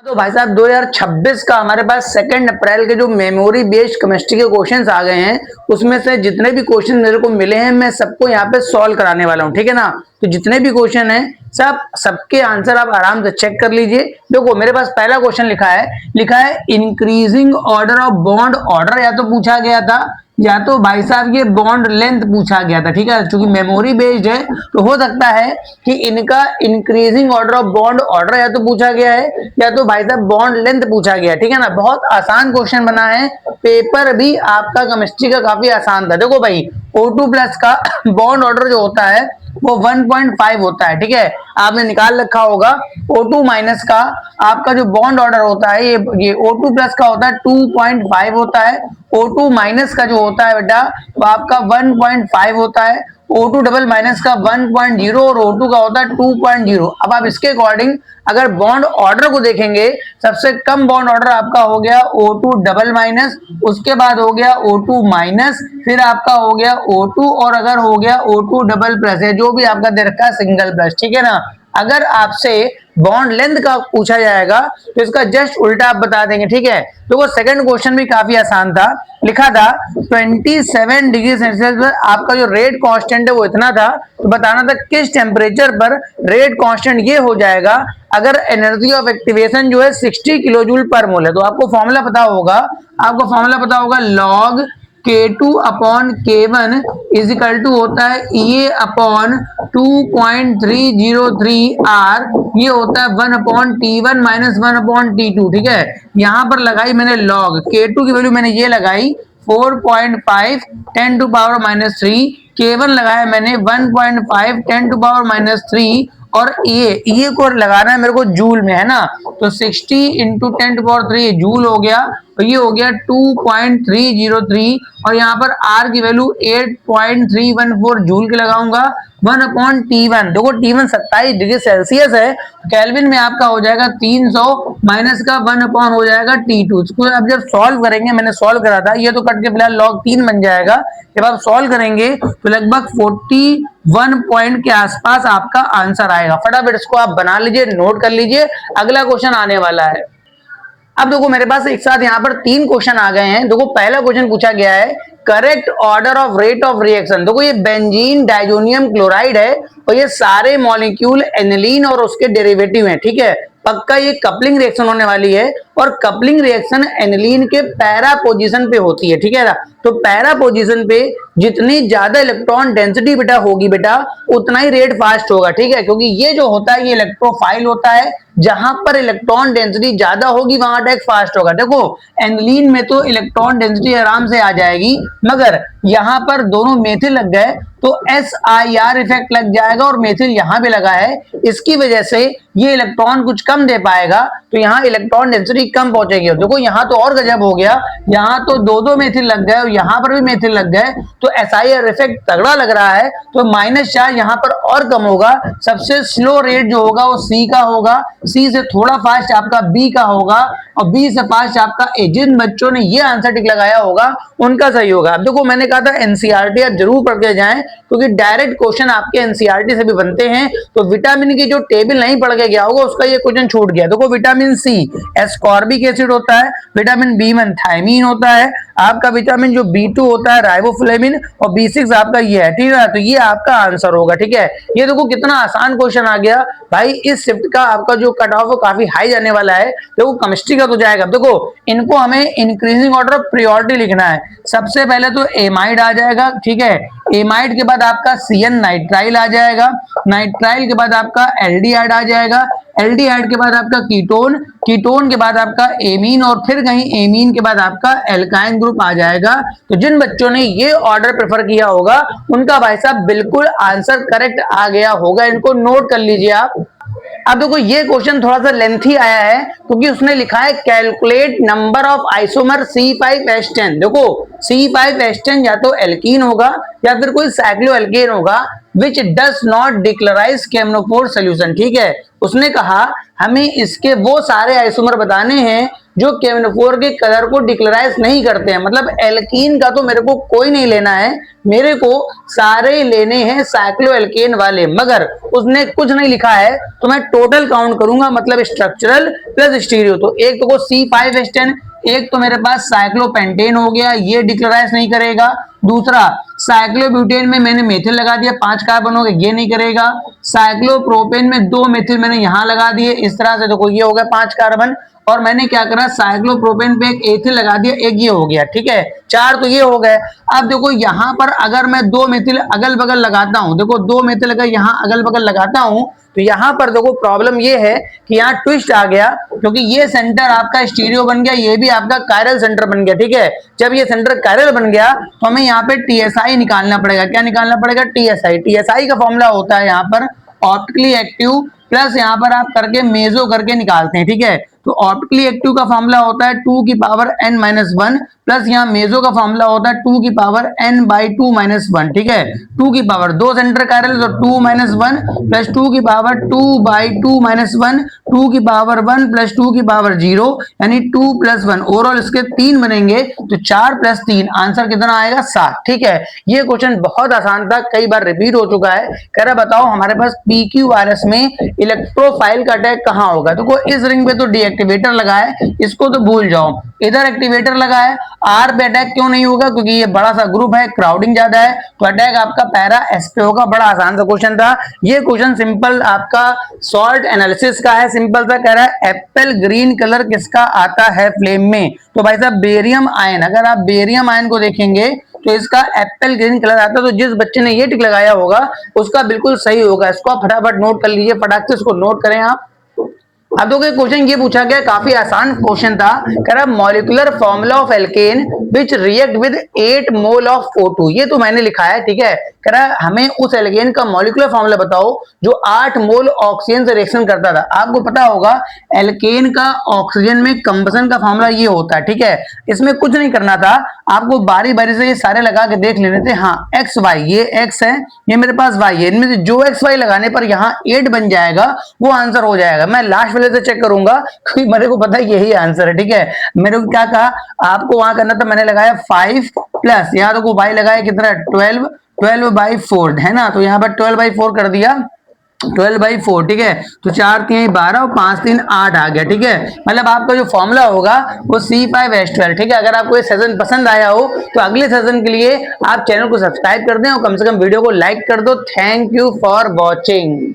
तो भाई साहब 2026 का हमारे पास 2 अप्रैल के जो मेमोरी बेस्ड केमिस्ट्री के क्वेश्चंस आ गए हैं, उसमें से जितने भी क्वेश्चन मेरे को मिले हैं मैं सबको यहाँ पे सॉल्व कराने वाला हूँ, ठीक है ना। तो जितने भी क्वेश्चन हैं सबके आंसर आप आराम से चेक कर लीजिए। देखो मेरे पास पहला क्वेश्चन लिखा है increasing order of bond order, या तो पूछा गया था या तो भाई साहब ये बॉन्ड लेंथ पूछा गया था, ठीक है। क्योंकि मेमोरी बेस्ड है तो हो सकता है कि इनका increasing order of bond order या तो पूछा गया है या तो भाई साहब बॉन्ड लेंथ पूछा गया, ठीक है ना। बहुत आसान क्वेश्चन बना है, पेपर भी आपका केमिस्ट्री का काफी आसान था। देखो भाई O2 प्लस का बॉन्ड ऑर्डर जो होता है वो 1.5 होता है, ठीक है। आपने निकाल रखा होगा। O2 माइनस का आपका जो बॉन्ड ऑर्डर होता है ये O2 प्लस का होता है 2.5 होता है। O2 माइनस का जो होता है बेटा वो आपका 1.5 होता है। O2 डबल माइनस का 1.0 और O2 का होता है 2.0। अब आप इसके अकॉर्डिंग अगर बॉन्ड ऑर्डर को देखेंगे, सबसे कम बॉन्ड ऑर्डर आपका हो गया O2 डबल माइनस, उसके बाद हो गया O2 माइनस, फिर आपका हो गया O2 और अगर हो गया O2 डबल प्लस है जो भी आपका दे रखा है सिंगल प्लस, ठीक है ना। अगर आपसे बॉन्ड लेंथ का पूछा जाएगा तो इसका जस्ट उल्टा आप बता देंगे, ठीक है। तो वो सेकंड क्वेश्चन भी काफी आसान था। लिखा था 27 डिग्री सेल्सियस पर आपका जो रेट कांस्टेंट है वो इतना था, तो बताना था किस टेम्परेचर पर रेट कांस्टेंट ये हो जाएगा अगर एनर्जी ऑफ एक्टिवेशन जो है 60 किलो जूल पर मोल है। तो आपको फॉर्मूला पता होगा log K2 upon K1 is equal to होता है ये अपॉन 2.303 R, ये होता है 1 upon T1 minus 1 upon T2, ठीक है। यहां पर लगाई मैंने लॉग K2 की वैल्यू मैंने ये लगाई 4.5 10 टू पावर माइनस 3, K1 लगाया मैंने 1.5 10 टू पावर माइनस 3 और ये को लगाना है मेरे को जूल में, है ना। तो 60 इंटू 10 टू पावर 3 जूल हो गया, तो ये हो गया 2.303 और यहाँ पर R की वैल्यू 8.314 जूल के लगाऊंगा 1 अपॉन T1। देखो T1 27 डिग्री सेल्सियस है, केल्विन में आपका हो जाएगा 300 माइनस का 1 अपॉन हो जाएगा T2। इसको अब जब सॉल्व करेंगे, मैंने सॉल्व करा था, ये तो कट के फिलहाल log 3 बन जाएगा। जब आप सॉल्व करेंगे तो लगभग 41 पॉइंट के आसपास आपका आंसर आएगा। फटाफट इसको आप बना लीजिए, नोट कर लीजिए, अगला क्वेश्चन आने वाला है। अब देखो मेरे पास एक साथ यहाँ पर 3 क्वेश्चन आ गए हैं। देखो पहला क्वेश्चन पूछा गया है correct order of rate of reaction. देखो ये बेंजीन डाइजोनियम क्लोराइड है और ये सारे मॉलिक्यूल एनिलीन और उसके डेरिवेटिव हैं, ठीक है। पक्का ये कपलिंग रिएक्शन होने वाली है और कपलिंग रिएक्शन एनिलीन के पैरा पोजीशन पे होती है, ठीक है ना। तो पैरा पोजीशन पे जितनी ज्यादा इलेक्ट्रॉन डेंसिटी बेटा होगी बेटा उतना ही रेट फास्ट होगा, ठीक है। क्योंकि ये जो होता है ये इलेक्ट्रोफाइल होता है, जहां पर इलेक्ट्रॉन डेंसिटी ज्यादा होगी वहां अटैक फास्ट होगा। देखो एनिलीन में तो इलेक्ट्रॉन डेंसिटी आराम से आ जाएगी, मगर यहां पर दोनों मेथिल लग गए तो SIR इफेक्ट लग जाएगा और मेथिल यहां पे लगा है, इसकी वजह से ये इलेक्ट्रॉन कुछ कम दे पाएगा, तो यहाँ इलेक्ट्रॉन डेंसिटी कम पहुंचेगी। देखो यहाँ तो और गजब हो गया, यहाँ तो दो मेथिल लग गए और यहाँ पर भी मेथिल लग गए, तो SIR इफेक्ट तगड़ा लग रहा है। तो माइनस चार्ज यहाँ पर और कम होगा। सबसे स्लो रेट जो होगा वो C का होगा, C से थोड़ा फास्ट आपका B का होगा और B से फास्ट आपका A। जिन बच्चों ने ये आंसर टिक लगाया होगा उनका सही होगा। अब देखो मैंने कहा था NCERT आप जरूर पढ़ के जाएं, क्योंकि डायरेक्ट क्वेश्चन आपके NCERT से भी बनते हैं। तो विटामिन की जो टेबल नहीं पढ़ के गया होगा उसका ये क्वेश्चन छूट गया। देखो विटामिन C एस्कॉर्बिक एसिड होता है, विटामिन B1 थायमीन होता है, आपका विटामिन जो B2 होता है राइबोफ्लेविन और B6 आपका ये है, ठीक है। तो ये आपका आंसर होगा, ठीक है। ये देखो कितना आसान क्वेश्चन आ गया भाई। इस शिफ्ट का आपका जो कट ऑफ काफी हाई जाने वाला है। देखो केमिस्ट्री का तो जाएगा। देखो इनको हमें इंक्रीजिंग ऑर्डर ऑफ प्रायोरिटी लिखना है। सबसे पहले तो एमाइड आ जाएगा, ठीक है। एमाइड के बाद आपका CN नाइट्राइल आ जाएगा, नाइट्राइल के बाद आपका एल्डिहाइड आ जाएगा, एल्डिहाइड के बाद आपका कीटोन, कीटोन के बाद आपका एमीन और फिर कहीं एमीन के बाद आपका एल्काइन ग्रुप आ जाएगा। तो जिन बच्चों ने ये ऑर्डर प्रेफर किया होगा उनका भाई साहब बिल्कुल आंसर करेक्ट आ गया होगा। इनको नोट कर लीजिए आप। अब देखो ये क्वेश्चन थोड़ा सा लेंथी आया है क्योंकि उसने लिखा है calculate number of isomer C5H10। देखो C5H10 या तो एल्कीन होगा या फिर कोई साइक्लोएल्केन होगा विच डज नॉट डिक्लोराइज केमनोफोर सोल्यूशन, ठीक है। उसने कहा हमें इसके वो सारे आइसोमर बताने हैं जो KMnO4 के कलर को डिक्लोराइज नहीं करते हैं। मतलब एल्कीन का तो मेरे को कोई नहीं लेना है, मेरे को सारे लेने हैं साइक्लो एल्केन वाले, मगर उसने कुछ नहीं लिखा है तो मैं टोटल काउंट करूंगा, मतलब स्ट्रक्चरल प्लस स्टीरियो। तो एक तो C5H10, एक तो मेरे पास साइक्लोपेंटेन हो गया, ये डिक्लोराइज नहीं करेगा। दूसरा साइक्लोब्यूटेन में मैंने मेथिल लगा दिया, 5 कार्बन हो गए, ये नहीं करेगा। साइक्लोप्रोपेन में 2 मेथिल मैंने यहां लगा दिए, इस तरह से देखो ये हो गया 5 कार्बन। और मैंने क्या करा, साइक्लोप्रोपेन पे एक एथिल लगा दिया, एक ये हो गया, ठीक है, 4 तो ये हो गए। अब देखो यहां पर अगर मैं 2 मेथिल अगल बगल लगाता हूं, देखो 2 मेथिल अगर यहां अगल बगल लगाता हूं तो यहां पर देखो प्रॉब्लम ये है कि यहाँ ट्विस्ट आ गया, क्योंकि ये सेंटर आपका स्टीरियो बन गया, ये भी आपका कायरल सेंटर बन गया, ठीक है। जब ये सेंटर कायरल बन गया तो हमें यहाँ पे TSI निकालना पड़ेगा। क्या निकालना पड़ेगा? TSI का फॉर्मूला होता है यहाँ पर ऑप्टिकली एक्टिव प्लस यहाँ पर आप करके मेजो करके निकालते हैं, ठीक है। तो ऑप्टिकली एक्टिव का फॉर्मूला होता है 2 की पावर n-1 प्लस यहाँ मेजो का फॉर्मूला होता है 2 की पावर n/2-1, ठीक है। 2 की पावर 2 सेंटर कायरल तो 2-1 प्लस 2 की पावर 2/2-1, 2 की पावर 1 प्लस 2 की पावर 0, यानी 2 + 1। ओवरऑल इसके 3 बनेंगे तो 4 + 3 आंसर कितना आएगा? 7, ठीक है। ये क्वेश्चन बहुत आसान था, कई बार रिपीट हो चुका है। कह रहा बताओ हमारे पास PQRS में इलेक्ट्रोफाइल का अटैक कहाँ होगा। देखो इस रिंग पे तो डीएक्टिवेटर लगा है, इसको तो भूल जाओ। इधर एक्टिवेटर लगा है, आर पे अटैक क्यों नहीं होगा? क्योंकि ये बड़ा सा ग्रुप है, क्राउडिंग ज्यादा है, तो अटैक आपका पैरा एस पे होगा। बड़ा आसान सा क्वेश्चन था ये। क्वेश्चन सिंपल आपका सॉल्ट एनालिसिस का है, सिंपल सा कह रहा है एप्पल ग्रीन कलर किसका आता है फ्लेम में। तो भाई साहब बेरियम आयन, अगर आप बेरियम आयन को देखेंगे तो इसका एप्पल ग्रीन कलर आता है। तो जिस बच्चे ने ये टिक लगाया होगा उसका बिल्कुल सही होगा। इसको आप फटाफट नोट कर लीजिए, फटाक से इसको नोट करें आप। अब देखो क्वेश्चन ये पूछा गया, काफी आसान क्वेश्चन था। कह रहा molecular formula of alkene which react with 8 mole of O2। ये तो मैंने लिखा है, ठीक है। कह रहा हमें उस एल्केन का मॉलिक्यूलर फॉर्मूला बताओ जो 8 मोल ऑक्सीजन से रिएक्शन करता था। आपको पता होगा एल्केन का ऑक्सीजन में कंबसन का फॉर्मूला ये होता है, ठीक है। इसमें कुछ नहीं करना था, आपको बारी बारी से ये सारे लगा के देख लेने थे। हाँ XY, ये X है, ये मेरे पास Y है, इनमें से जो XY लगाने पर यहाँ 8 बन जाएगा वो आंसर हो जाएगा। मैं लास्ट वाले से चेक करूंगा क्योंकि मेरे को पता है यही आंसर है, ठीक है। मेरे को क्या कहा आपको वहां करना था, मैंने लगाया 5 प्लस यहाँ तो Y लगाया कितना 12/4 है ना। तो यहाँ पर 12/4 कर दिया, 12/4, ठीक है। तो 4 3 12 और 5 3 8 आ गया, ठीक है। मतलब आपका जो फॉर्मूला होगा वो C5H12, ठीक है। अगर आपको ये सेशन पसंद आया हो तो अगले सेशन के लिए आप चैनल को सब्सक्राइब कर दें और कम से कम वीडियो को लाइक कर दो। Thank you for watching.